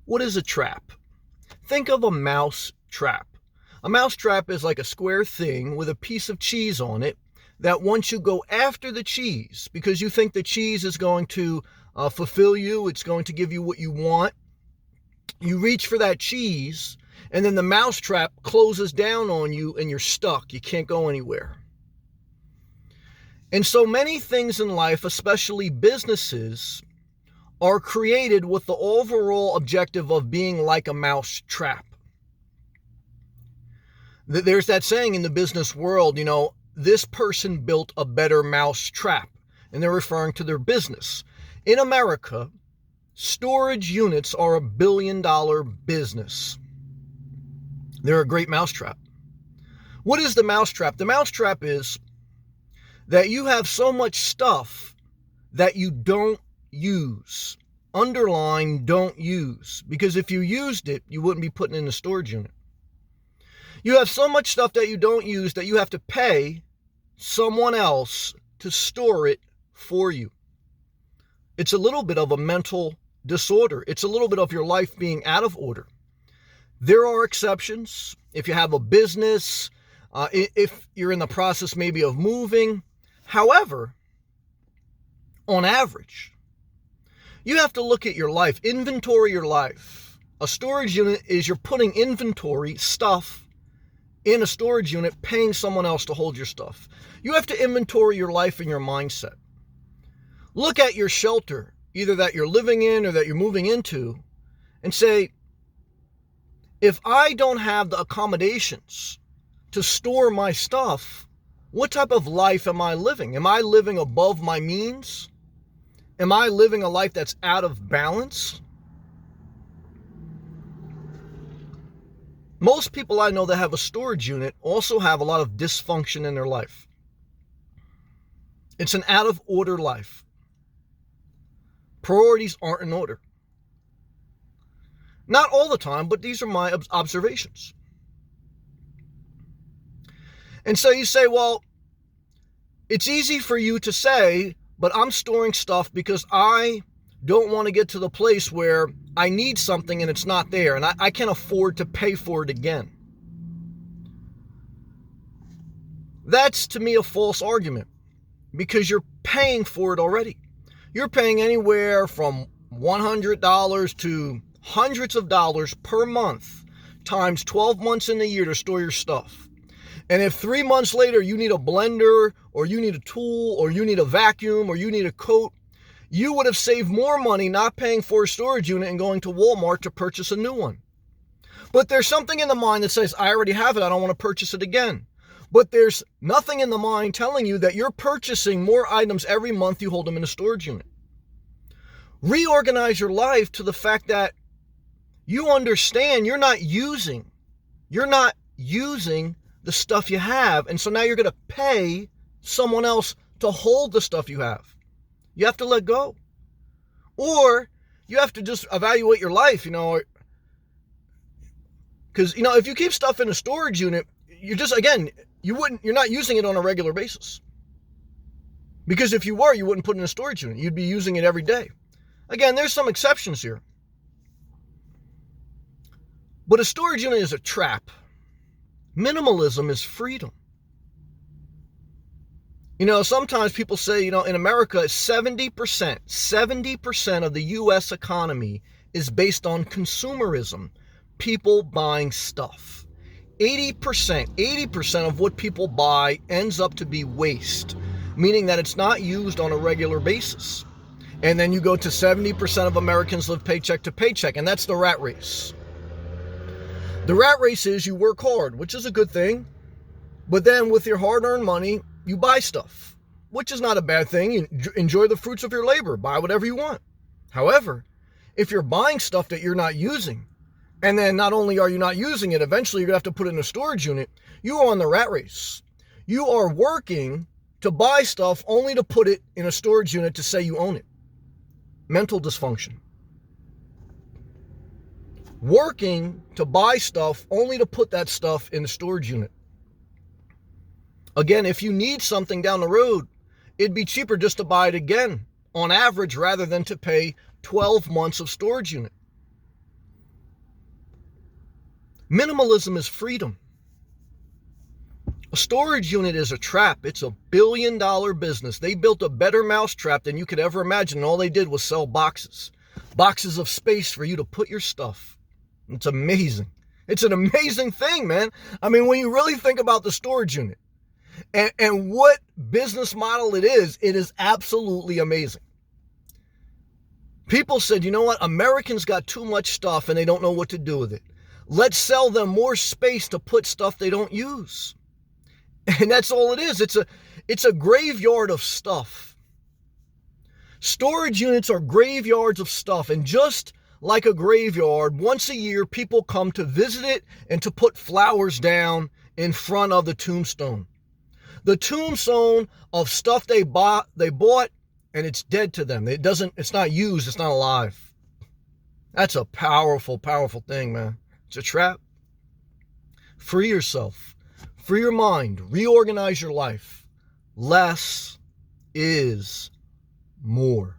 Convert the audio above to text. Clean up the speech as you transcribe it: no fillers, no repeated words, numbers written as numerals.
What is a trap? Think of a mouse trap. A mouse trap is like a square thing with a piece of cheese on it that once you go after the cheese, because you think the cheese is going to fulfill you, it's going to give you what you want, you reach for that cheese, and then the mouse trap closes down on you and you're stuck. You can't go anywhere. And so many things in life, especially businesses, are created with the overall objective of being like a mouse trap. There's that saying in the business world, this person built a better mouse trap, and they're referring to their business. In America, storage units are $1 billion business. They're a great mousetrap. What is the mousetrap? The mousetrap is that you have so much stuff that you don't use. Underline, don't use. Because if you used it, you wouldn't be putting it in a storage unit. You have so much stuff that you don't use that you have to pay someone else to store it for you. It's a little bit of a mental disorder. It's a little bit of your life being out of order. There are exceptions. If you have a business, if you're in the process maybe of moving. However, on average, you have to look at your life, inventory your life. A storage unit is you're putting inventory, stuff, in a storage unit, paying someone else to hold your stuff. You have to inventory your life and your mindset. Look at your shelter, either that you're living in or that you're moving into, and say, if I don't have the accommodations to store my stuff, what type of life am I living? Am I living above my means? Am I living a life that's out of balance? Most people I know that have a storage unit also have a lot of dysfunction in their life. It's an out of order life. Priorities aren't in order. Not all the time, but these are my observations. And so you say, well, it's easy for you to say, but I'm storing stuff because I don't want to get to the place where I need something and it's not there, and I can't afford to pay for it again. That's, to me, a false argument, because you're paying for it already. You're paying anywhere from $100 to hundreds of dollars per month times 12 months in the year to store your stuff. And if 3 months later you need a blender, or you need a tool, or you need a vacuum, or you need a coat, you would have saved more money not paying for a storage unit and going to Walmart to purchase a new one. But there's something in the mind that says, I already have it, I don't want to purchase it again. But there's nothing in the mind telling you that you're purchasing more items every month you hold them in a storage unit. Reorganize your life to the fact that you understand you're not using the stuff you have, and so now you're going to pay someone else to hold the stuff you have. You have to let go. Or you have to just evaluate your life, because, if you keep stuff in a storage unit, you're not using it on a regular basis. Because if you were, you wouldn't put it in a storage unit. You'd be using it every day. Again, there's some exceptions here. But a storage unit is a trap. Minimalism is freedom. Sometimes people say, in America, 70% of the U.S. economy is based on consumerism, people buying stuff. 80% of what people buy ends up to be waste, meaning that it's not used on a regular basis. And then you go to 70% of Americans live paycheck to paycheck, and that's the rat race. The rat race is you work hard, which is a good thing, but then with your hard-earned money, you buy stuff, which is not a bad thing. You enjoy the fruits of your labor, buy whatever you want. However, if you're buying stuff that you're not using, and then not only are you not using it, eventually you're going to have to put it in a storage unit, you are on the rat race. You are working to buy stuff only to put it in a storage unit to say you own it. Mental dysfunction. Working to buy stuff only to put that stuff in the storage unit. Again, if you need something down the road, it'd be cheaper just to buy it again on average rather than to pay 12 months of storage unit. Minimalism is freedom. A storage unit is a trap. It's a billion-dollar business. They built a better mousetrap than you could ever imagine. And all they did was sell boxes of space for you to put your stuff. It's amazing. It's an amazing thing, man. I mean, when you really think about the storage unit and what business model it is absolutely amazing. People said, you know what? Americans got too much stuff and they don't know what to do with it. Let's sell them more space to put stuff they don't use. And that's all it is. It's a graveyard of stuff. Storage units are graveyards of stuff. And just like a graveyard, once a year, people come to visit it and to put flowers down in front of the tombstone. The tombstone of stuff they bought, and it's dead to them. It's not used, it's not alive. That's a powerful, powerful thing, man. It's a trap. Free yourself. Free your mind. Reorganize your life. Less is more.